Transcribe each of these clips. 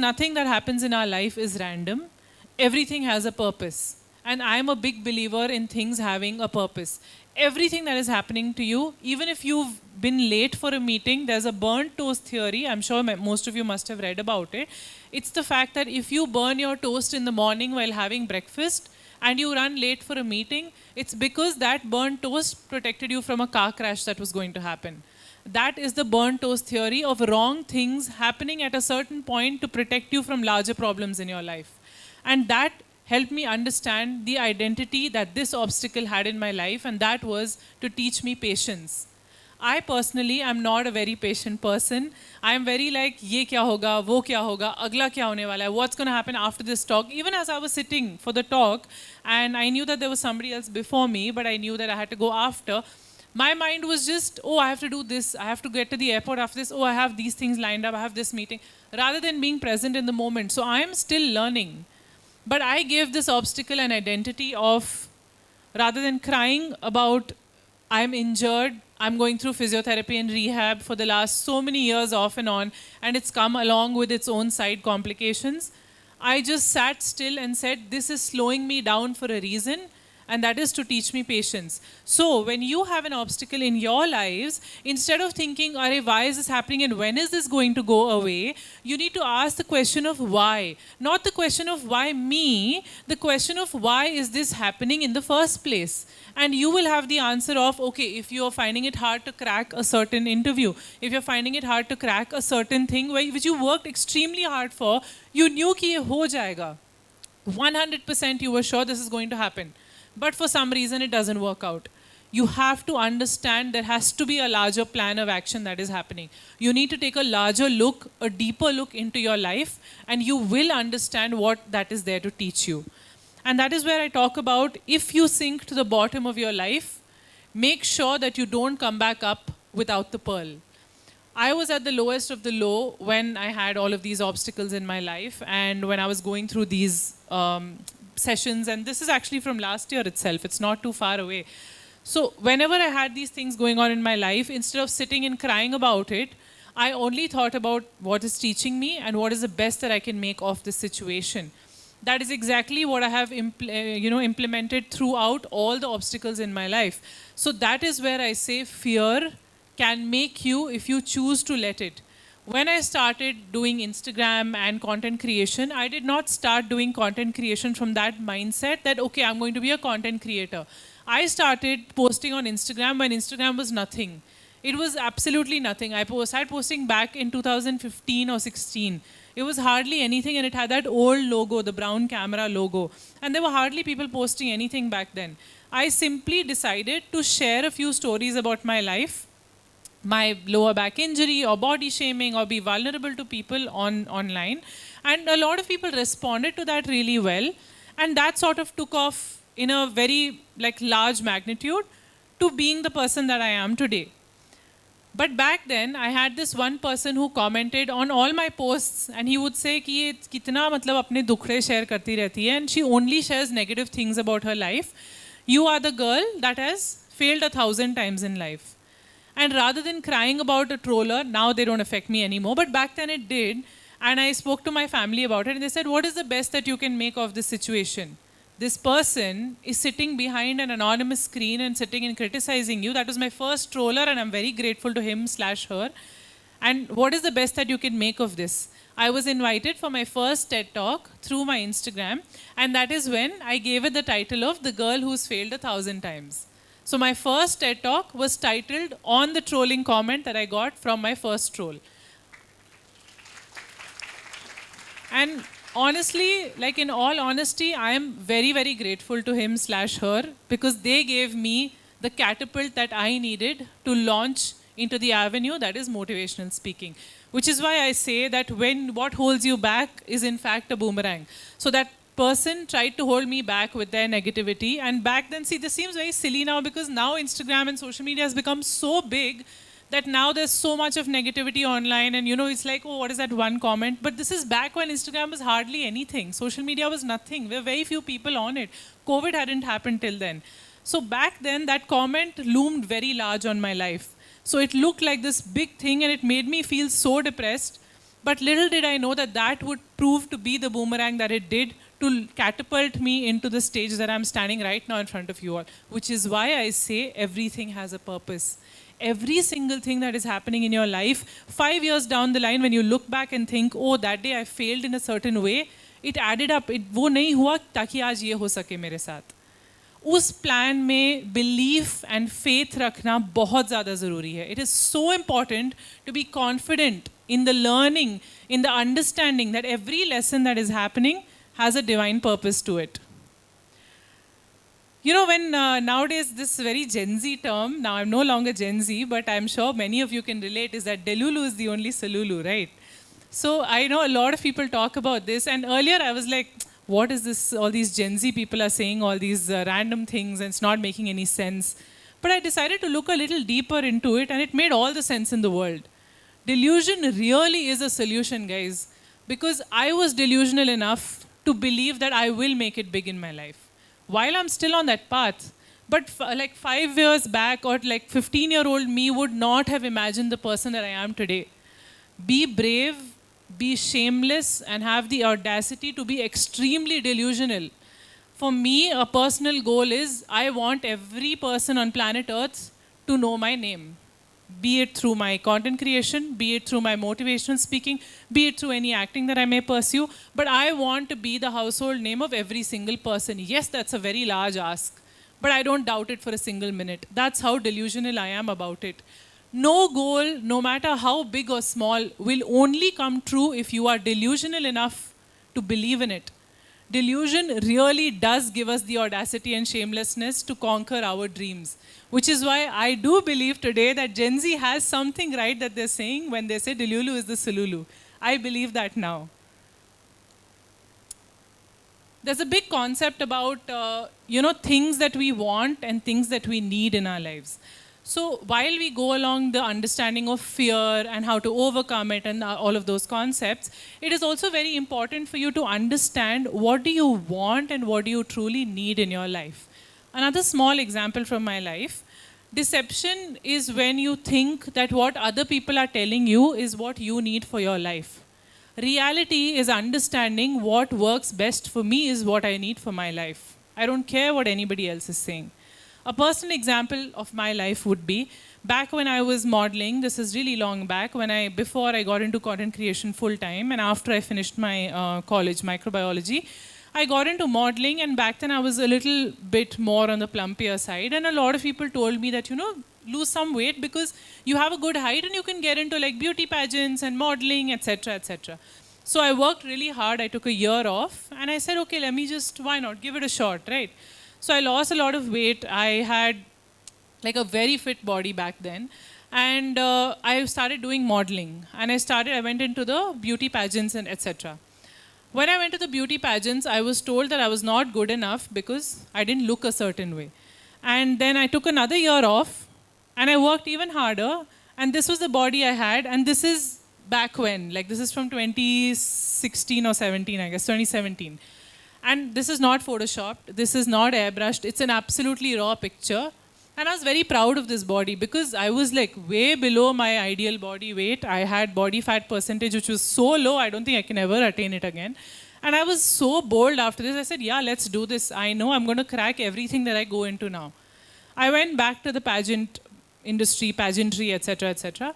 Nothing that happens in our life is random. Everything has a purpose. And I'm a big believer in things having a purpose. Everything that is happening to you, even if you've been late for a meeting, there's a burnt toast theory. I'm sure most of you must have read about it. It's the fact that if you burn your toast in the morning while having breakfast and you run late for a meeting, it's because that burnt toast protected you from a car crash that was going to happen. That is the burnt toast theory of wrong things happening at a certain point to protect you from larger problems in your life. And that helped me understand the identity that this obstacle had in my life, and that was to teach me patience. I personally am not a very patient person. I am very like, ye kya hoga, wo kya hoga, agla kya hone wala hai, what's going to happen after this talk. Even as I was sitting for the talk, and I knew that there was somebody else before me, but I knew that I had to go after, my mind was just, oh, I have to do this, I have to get to the airport after this, oh, I have these things lined up, I have this meeting, rather than being present in the moment. So I am still learning. But I gave this obstacle an identity of, rather than crying about, I'm injured, I'm going through physiotherapy and rehab for the last so many years off and on, and it's come along with its own side complications, I just sat still and said, this is slowing me down for a reason, and that is to teach me patience. So when you have an obstacle in your lives, instead of thinking, why is this happening and when is this going to go away, you need to ask the question of why. Not the question of why me, the question of why is this happening in the first place. And you will have the answer of, okay, if you are finding it hard to crack a certain interview, if you're finding it hard to crack a certain thing which you worked extremely hard for, you knew ki ye ho jayega. 100% you were sure this is going to happen. But for some reason it doesn't work out. You have to understand there has to be a larger plan of action that is happening. You need to take a larger look, a deeper look into your life, and you will understand what that is there to teach you. And that is where I talk about, if you sink to the bottom of your life, make sure that you don't come back up without the pearl. I was at the lowest of the low when I had all of these obstacles in my life, and when I was going through these sessions, and this is actually from last year itself, it's not too far away. So whenever I had these things going on in my life, instead of sitting and crying about it, I only thought about what is teaching me and what is the best that I can make of this situation. That is exactly what I have implemented throughout all the obstacles in my life. So that is where I say fear can make you, if you choose to let it. When I started doing Instagram and content creation, I did not start doing content creation from that mindset that, okay, I'm going to be a content creator. I started posting on Instagram when Instagram was nothing. It was absolutely nothing. I started posting back in 2015 or 16. It was hardly anything, and it had that old logo, the brown camera logo. And there were hardly people posting anything back then. I simply decided to share a few stories about my life, my lower back injury or body shaming, or be vulnerable to people online. And a lot of people responded to that really well. And that sort of took off in a very large magnitude to being the person that I am today. But back then, I had this one person who commented on all my posts, and he would say कि ये कितना मतलब अपने दुखड़े share करती रहती है, and she only shares negative things about her life. You are the girl that has failed 1,000 times in life. And rather than crying about a troller, now they don't affect me anymore, but back then it did. And I spoke to my family about it, and they said, what is the best that you can make of this situation? This person is sitting behind an anonymous screen and sitting and criticizing you. That was my first troller, and I'm very grateful to him/her. And what is the best that you can make of this? I was invited for my first TED Talk through my Instagram, and that is when I gave it the title of The Girl Who's Failed 1,000 Times. So my first TED Talk was titled on the trolling comment that I got from my first troll. And honestly, in all honesty, I am very, very grateful to him/her, because they gave me the catapult that I needed to launch into the avenue that is motivational speaking. Which is why I say that what holds you back is in fact a boomerang. So that person tried to hold me back with their negativity, and back then, see, this seems very silly now, because now Instagram and social media has become so big that now there's so much of negativity online, and it's like, oh, what is that one comment? But this is back when Instagram was hardly anything. Social media was nothing. There were very few people on it. COVID hadn't happened till then. So back then, that comment loomed very large on my life. So it looked like this big thing, and it made me feel so depressed But little did I know that that would prove to be the boomerang that it did to catapult me into the stage that I'm standing right now in front of you all. Which is why I say everything has a purpose. Every single thing that is happening in your life, 5 years down the line, when you look back and think, oh, that day I failed in a certain way, it added up. वो नहीं हुआ ताकि आज ये हो सके मेरे साथ. उस प्लान में बिलीफ एंड फेथ रखना बहुत ज़्यादा ज़रूरी है. It is so important to be confident in the learning, in the understanding that every lesson that is happening has a divine purpose to it. You know, when nowadays this very Gen Z term, now I'm no longer Gen Z, but I'm sure many of you can relate, is that Delulu is the only Salulu, right? So I know a lot of people talk about this, and earlier I was like, what is this, all these Gen Z people are saying all these random things and it's not making any sense. But I decided to look a little deeper into it, and it made all the sense in the world. Delusion really is a solution, guys, because I was delusional enough to believe that I will make it big in my life while I'm still on that path. But like 5 years back, or like 15-year-old me would not have imagined the person that I am today. Be brave, be shameless, and have the audacity to be extremely delusional. For me, a personal goal is I want every person on planet Earth to know my name. Be it through my content creation, be it through my motivational speaking, be it through any acting that I may pursue, but I want to be the household name of every single person. Yes, that's a very large ask, but I don't doubt it for a single minute. That's how delusional I am about it. No goal, no matter how big or small, will only come true if you are delusional enough to believe in it. Delusion really does give us the audacity and shamelessness to conquer our dreams. Which is why I do believe today that Gen Z has something right that they're saying when they say Delulu is the Sululu. I believe that now. There's a big concept about, things that we want and things that we need in our lives. So while we go along the understanding of fear and how to overcome it and all of those concepts, it is also very important for you to understand what do you want and what do you truly need in your life. Another small example from my life. Deception is when you think that what other people are telling you is what you need for your life. Reality is understanding what works best for me is what I need for my life. I don't care what anybody else is saying. A personal example of my life would be back when I was modeling. This is really long back, before I got into content creation full time and after I finished my college microbiology. I got into modeling, and back then I was a little bit more on the plumpier side, and a lot of people told me that, lose some weight because you have a good height and you can get into like beauty pageants and modeling, etc., etc. So I worked really hard. I took a year off and I said, okay, why not, give it a shot, right? So I lost a lot of weight. I had like a very fit body back then. And I started doing modeling, and I went into the beauty pageants and etc. When I went to the beauty pageants, I was told that I was not good enough because I didn't look a certain way. And then I took another year off, and I worked even harder, and this was the body I had, and this is back when, like this is from 2016 or 17, I guess, 2017. And this is not photoshopped, this is not airbrushed, it's an absolutely raw picture. And I was very proud of this body because I was like way below my ideal body weight. I had body fat percentage which was so low, I don't think I can ever attain it again. And I was so bold after this. I said, yeah, let's do this. I know I'm going to crack everything that I go into now. I went back to the pageant industry, pageantry, etc., etc.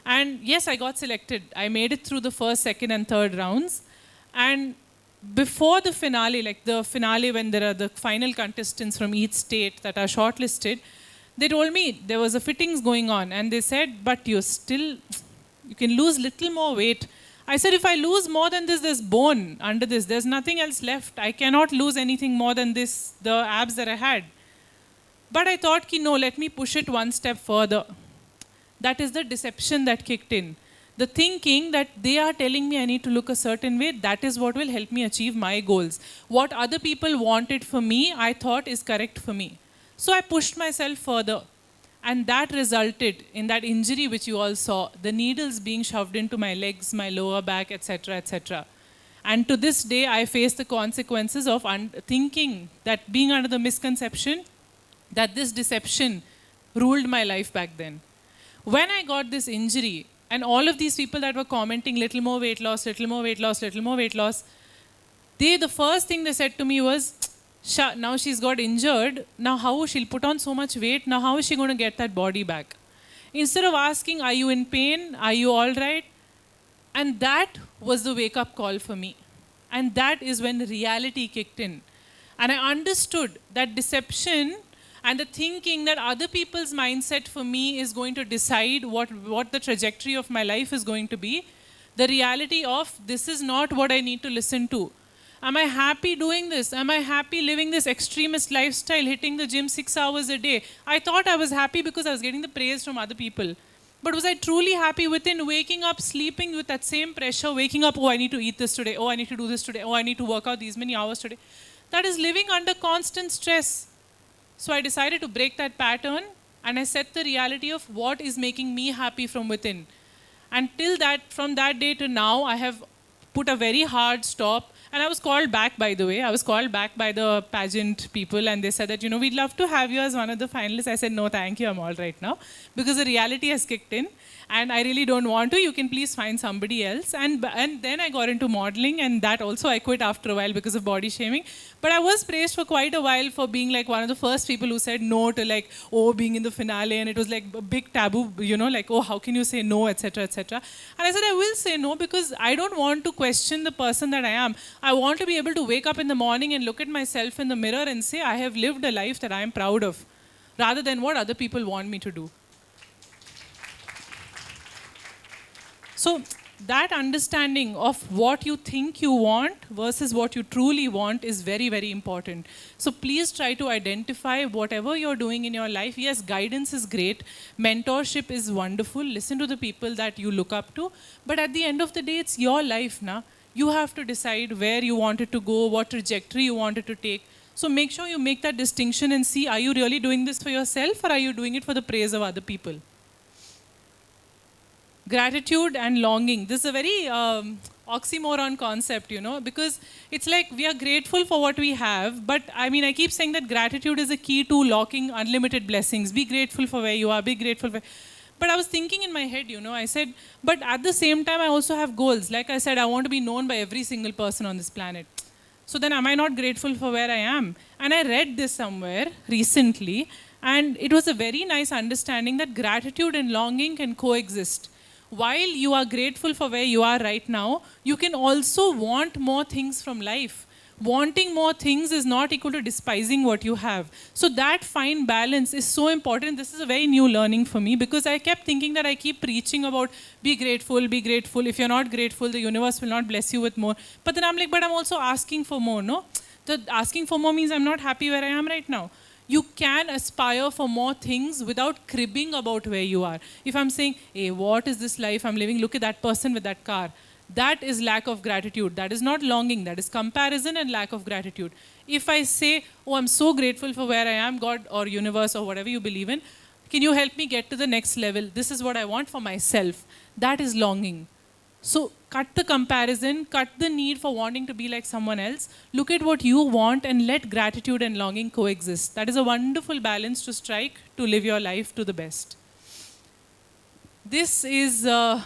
And yes, I got selected. I made it through the first, second, and third rounds. And before the finale, like the finale when there are the final contestants from each state that are shortlisted, they told me there was a fittings going on, and they said, but you can lose little more weight. I said, if I lose more than this, there's bone under this. There's nothing else left. I cannot lose anything more than this, the abs that I had. But I thought, no, let me push it one step further. That is the deception that kicked in. The thinking that they are telling me I need to look a certain way, that is what will help me achieve my goals. What other people wanted for me, I thought is correct for me. So I pushed myself further. And that resulted in that injury which you all saw, the needles being shoved into my legs, my lower back, etc., etc. And to this day, I face the consequences of thinking that being under the misconception that this deception ruled my life back then. When I got this injury, And all of these people that were commenting, little more weight loss, little more weight loss, little more weight loss, the first thing they said to me was, now she's got injured, now how she'll put on so much weight, now how is she going to get that body back? Instead of asking, are you in pain? Are you all right? And that was the wake-up call for me. And that is when reality kicked in. And I understood that deception and the thinking that other people's mindset for me is going to decide what the trajectory of my life is going to be. The reality of this is not what I need to listen to. Am I happy doing this? Am I happy living this extremist lifestyle, hitting the gym 6 hours a day? I thought I was happy because I was getting the praise from other people. But was I truly happy within waking up, sleeping with that same pressure, waking up, oh, I need to eat this today, oh, I need to do this today, oh, I need to work out these many hours today. That is living under constant stress. So I decided to break that pattern and I set the reality of what is making me happy from within. And from that day to now, I have put a very hard stop. And I was called back, by the way. I was called back by the pageant people and they said that, we'd love to have you as one of the finalists. I said, no, thank you, I'm all right now. Because the reality has kicked in and I really don't want to. You can please find somebody else. And then I got into modeling and that also I quit after a while because of body shaming. But I was praised for quite a while for being like one of the first people who said no to being in the finale. And it was like a big taboo, how can you say no, etc., etc. And I said, I will say no because I don't want to question the person that I am. I want to be able to wake up in the morning and look at myself in the mirror and say, I have lived a life that I am proud of, rather than what other people want me to do. So that understanding of what you think you want versus what you truly want is very, very important. So please try to identify whatever you're doing in your life. Yes, guidance is great. Mentorship is wonderful. Listen to the people that you look up to. But at the end of the day, it's your life now. You have to decide where you want it to go, what trajectory you want it to take. So make sure you make that distinction and see, are you really doing this for yourself or are you doing it for the praise of other people? Gratitude and longing. This is a very oxymoron concept, because it's like we are grateful for what we have, but I keep saying that gratitude is a key to locking unlimited blessings. Be grateful for where you are, be grateful for... But I was thinking in my head, I said, but at the same time, I also have goals. Like I said, I want to be known by every single person on this planet. So then am I not grateful for where I am? And I read this somewhere recently, and it was a very nice understanding that gratitude and longing can coexist. While you are grateful for where you are right now, you can also want more things from life. Wanting more things is not equal to despising what you have. So that fine balance is so important. This is a very new learning for me because I kept thinking that I keep preaching about be grateful, be grateful. If you're not grateful, the universe will not bless you with more. But then I'm like, but I'm also asking for more, no? So asking for more means I'm not happy where I am right now. You can aspire for more things without cribbing about where you are. If I'm saying, hey, what is this life I'm living? Look at that person with that car. That is lack of gratitude. That is not longing. That is comparison and lack of gratitude. If I say, oh, I'm so grateful for where I am, God or universe or whatever you believe in, can you help me get to the next level? This is what I want for myself. That is longing. So cut the comparison, cut the need for wanting to be like someone else. Look at what you want and let gratitude and longing coexist. That is a wonderful balance to strike to live your life to the best. This is a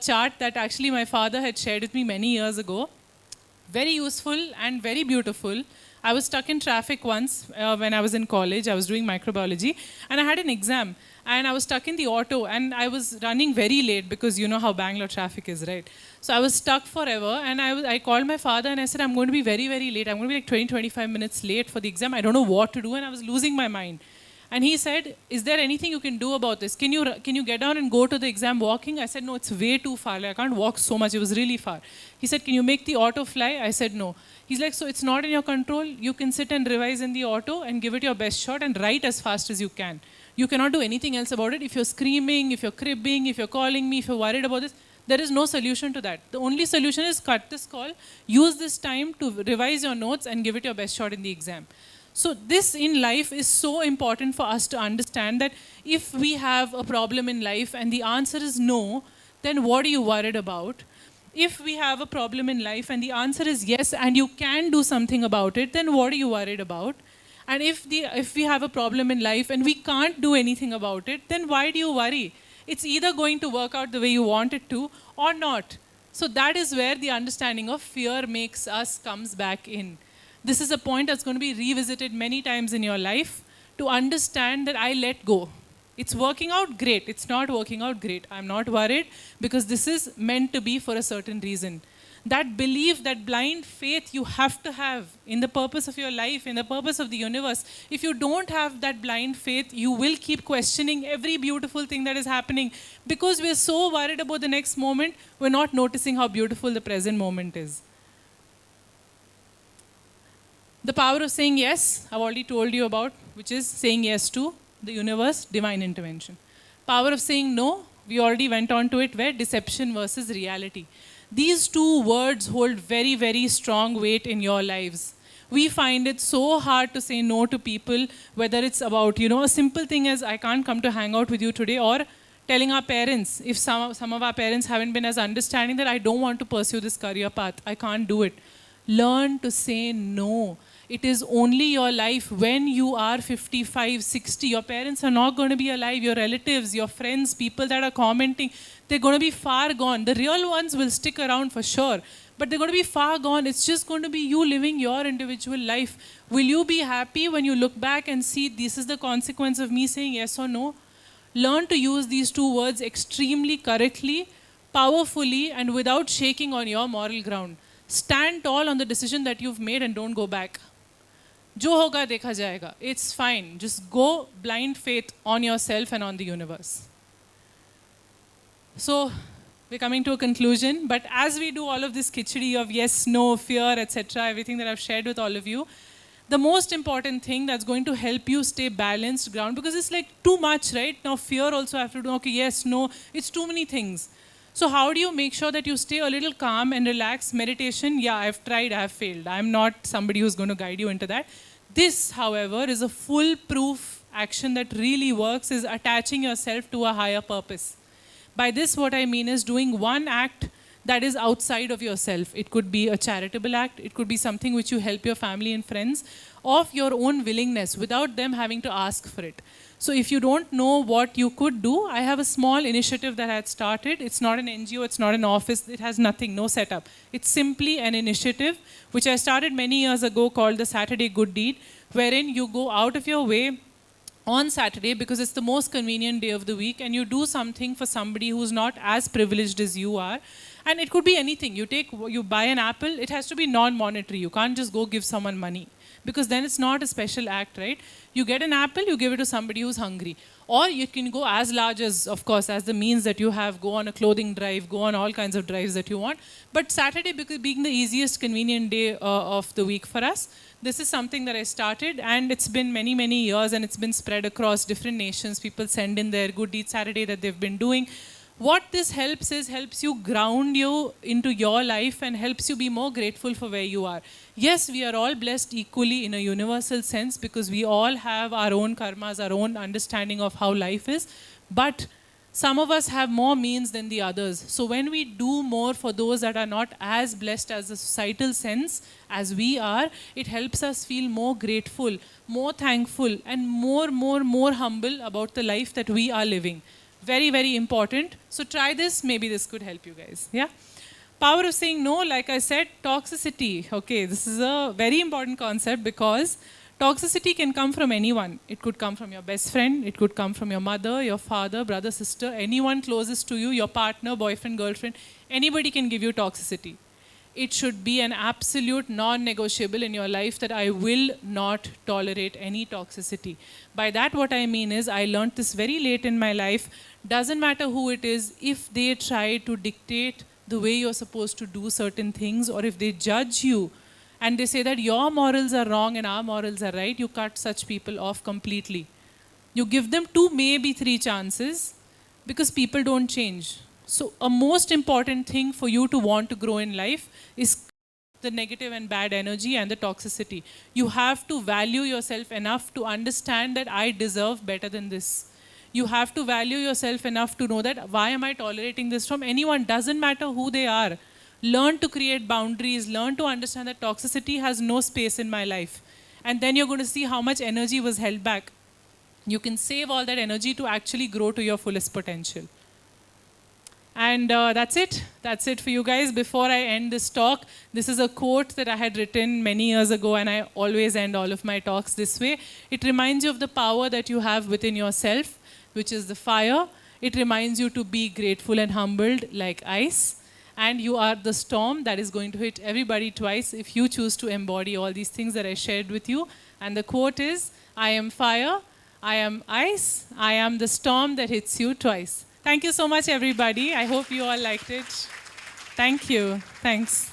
chart that actually my father had shared with me many years ago. Very useful and very beautiful. I was stuck in traffic once when I was in college. I was doing microbiology and I had an exam and I was stuck in the auto and I was running very late because you know how Bangalore traffic is, right? So I was stuck forever and I called my father and I said, I'm going to be very, very late. I'm going to be like 20-25 minutes late for the exam. I don't know what to do and I was losing my mind. And he said, is there anything you can do about this? Can you get down and go to the exam walking? I said, no, it's way too far. Like, I can't walk so much. It was really far. He said, can you make the auto fly? I said, no. He's like, so it's not in your control. You can sit and revise in the auto and give it your best shot and write as fast as you can. You cannot do anything else about it. If you're screaming, if you're cribbing, if you're calling me, if you're worried about this, there is no solution to that. The only solution is cut this call, use this time to revise your notes and give it your best shot in the exam. So this in life is so important for us to understand that if we have a problem in life and the answer is no, then what are you worried about? If we have a problem in life and the answer is yes and you can do something about it, then what are you worried about? And if we have a problem in life and we can't do anything about it, then why do you worry? It's either going to work out the way you want it to or not. So that is where the understanding of fear makes us comes back in. This is a point that's going to be revisited many times in your life to understand that I let go. It's working out great. It's not working out great. I'm not worried because this is meant to be for a certain reason. That belief, that blind faith you have to have in the purpose of your life, in the purpose of the universe. If you don't have that blind faith, you will keep questioning every beautiful thing that is happening because we're so worried about the next moment, we're not noticing how beautiful the present moment is. The power of saying yes, I've already told you about, which is saying yes to the universe, divine intervention. Power of saying no, we already went on to it, where deception versus reality. These two words hold very, very strong weight in your lives. We find it so hard to say no to people, whether it's about, a simple thing as I can't come to hang out with you today, or telling our parents, if some of our parents haven't been as understanding that I don't want to pursue this career path, I can't do it. Learn to say no. It is only your life when you are 55, 60. Your parents are not going to be alive. Your relatives, your friends, people that are commenting, they're going to be far gone. The real ones will stick around for sure, but they're going to be far gone. It's just going to be you living your individual life. Will you be happy when you look back and see this is the consequence of me saying yes or no? Learn to use these two words extremely correctly, powerfully, and without shaking on your moral ground. Stand tall on the decision that you've made and don't go back. जो होगा देखा जाएगा. It's fine. Just go blind faith on yourself and on the universe. So we're coming to a conclusion. But as we do all of this khichdi of yes, no, fear, etc., everything that I've shared with all of you, the most important thing that's going to help you stay balanced ground, because it's like too much, right? Now fear also I have to do, okay, yes, no, it's too many things. So how do you make sure that you stay a little calm and relaxed? Meditation, yeah, I've tried, I've failed. I'm not somebody who's going to guide you into that. This, however, is a foolproof action that really works, is attaching yourself to a higher purpose. By this, what I mean is doing one act that is outside of yourself. It could be a charitable act. It could be something which you help your family and friends of your own willingness without them having to ask for it. So if you don't know what you could do, I have a small initiative that I had started. It's not an NGO, it's not an office, it has nothing, no setup. It's simply an initiative which I started many years ago called the Saturday Good Deed, wherein you go out of your way on Saturday because it's the most convenient day of the week and you do something for somebody who's not as privileged as you are. And it could be anything. You buy an apple, it has to be non-monetary. You can't just go give someone money, because then it's not a special act, right? You get an apple, you give it to somebody who's hungry. Or you can go as large as, of course, as the means that you have, go on a clothing drive, go on all kinds of drives that you want. But Saturday, because being the easiest convenient day of the week for us, this is something that I started, and it's been many, many years, and it's been spread across different nations. People send in their Good Deed Saturday that they've been doing. What this helps is, helps you ground you into your life and helps you be more grateful for where you are. Yes, we are all blessed equally in a universal sense because we all have our own karmas, our own understanding of how life is. But some of us have more means than the others. So when we do more for those that are not as blessed as a societal sense as we are, it helps us feel more grateful, more thankful, and more humble about the life that we are living. Very, very important. So try this. Maybe this could help you guys. Yeah. Power of saying no, like I said, toxicity. Okay, this is a very important concept because toxicity can come from anyone. It could come from your best friend. It could come from your mother, your father, brother, sister, anyone closest to you, your partner, boyfriend, girlfriend. Anybody can give you toxicity. It should be an absolute non-negotiable in your life that I will not tolerate any toxicity. By that, what I mean is, I learned this very late in my life. Doesn't matter who it is, if they try to dictate the way you're supposed to do certain things, or if they judge you and they say that your morals are wrong and our morals are right, you cut such people off completely. You give them 2, maybe 3 chances because people don't change. So a most important thing for you to want to grow in life is the negative and bad energy and the toxicity. You have to value yourself enough to understand that I deserve better than this. You have to value yourself enough to know that why am I tolerating this from anyone? Doesn't matter who they are. Learn to create boundaries. Learn to understand that toxicity has no space in my life. And then you're going to see how much energy was held back. You can save all that energy to actually grow to your fullest potential. And that's it. That's it for you guys. Before I end this talk, this is a quote that I had written many years ago, and I always end all of my talks this way. It reminds you of the power that you have within yourself, which is the fire. It reminds you to be grateful and humbled like ice. And you are the storm that is going to hit everybody twice if you choose to embody all these things that I shared with you. And the quote is, I am fire, I am ice, I am the storm that hits you twice. Thank you so much, everybody. I hope you all liked it. Thank you. Thanks.